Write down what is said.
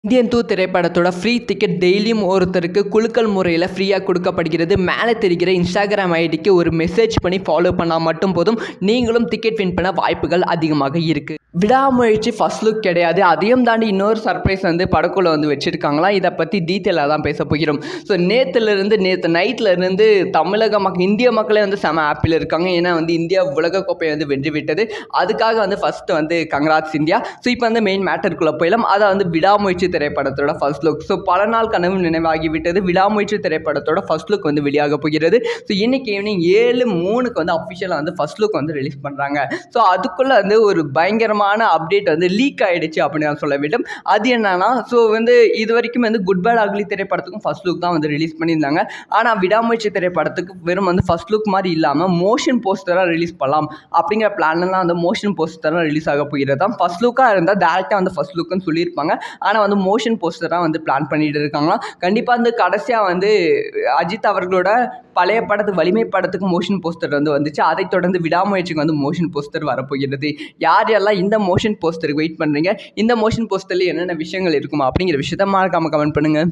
Indian 2 திரைப்படத்தோட free ticket டெய்லியும் ஒருத்தருக்கு குலுக்கல் முறையில் ஃப்ரீயாக கொடுக்கப்படுகிறது. மேலே தெரிகிற இன்ஸ்டாகிராம் ஐடிக்கு ஒரு மெசேஜ் பண்ணி ஃபாலோ பண்ணால் மட்டும் போதும், நீங்களும் டிக்கெட் வின் பண்ண வாய்ப்புகள் அதிகமாக இருக்குது. விடாமுயற்சி ஃபர்ஸ்ட் லுக் கிடையாது, அதையும் தாண்டி இன்னொரு சர்ப்ரைஸ் படக்குள்ள வச்சுருக்காங்களாம். இதை பற்றி டீட்டெயிலாக தான் பேச போகிறோம். ஸோ நேற்று நைட்லேருந்து தமிழக மக்கள், இந்திய மக்களே செம ஆப்பில் இருக்காங்க. ஏன்னா இந்தியா உலகக்கோப்பையை வென்று விட்டது. அதுக்காக ஃபஸ்ட்டு கங்க்ராட்ஸ் இந்தியா. ஸோ இப்போ மெயின் மேட்டருக்குள்ளே போயிடலாம். அதை விடாமுயற்சி திரைப்படத்தோட ஃபர்ஸ்ட் லுக். ஸோ பல நாள் கனவு நினைவாகிவிட்டது. விடாமுயற்சி திரைப்படத்தோட ஃபர்ஸ்ட் லுக் வெளியாக போகிறது. ஸோ இன்னைக்கு ஈவினிங் 7:03 அஃபிஷியலாக ஃபர்ஸ்ட் லுக் ரிலீஸ் பண்ணுறாங்க. ஸோ அதுக்குள்ளே ஒரு பயங்கரமான அப்டேட் லீக் ஆகிடுச்சு அப்படின்னு நான் சொல்ல வேண்டும். அது என்னன்னா, ஸோ இது வரைக்கும் குட் பேட் அக்லி திரைப்படத்துக்கும் ஃபர்ஸ்ட் லுக் தான் ரிலீஸ் பண்ணியிருந்தாங்க. ஆனால் விடாமுயற்சி திரைப்படத்துக்கு வெறும் ஃபர்ஸ்ட் லுக் மாதிரி இல்லாமல் மோஷன் போஸ்டராக ரிலீஸ் பண்ணலாம் அப்படிங்கிற பிளான்லாம் மோஷன் போஸ்டராக ரிலீஸ் ஆக போகிறது. ஃபர்ஸ்ட் லுக்காக இருந்தால் டேரெக்டாக ஃபர்ஸ்ட் லுக்குன்னு சொல்லியிருப்பாங்க. ஆனால் மோஷன் போஸ்டராக பிளான் பண்ணிட்டு இருக்காங்களாம். கண்டிப்பாக கடைசியாக அஜித் அவர்களோட பழைய படத்துக்கு, வலிமை படத்துக்கு மோஷன் போஸ்டர் வந்துச்சு. அதைத் தொடர்ந்து விடாமுயற்சிக்கு மோஷன் போஸ்டர் வரப்போகிறது. யாரெல்லாம் இந்த மோஷன் போஸ்டருக்கு வெயிட் பண்ணுறீங்க? இந்த மோஷன் போஸ்டரில் என்னென்ன விஷயங்கள் இருக்குமா அப்படிங்கிற விஷயத்த மறக்காம கமெண்ட் பண்ணுங்கள்.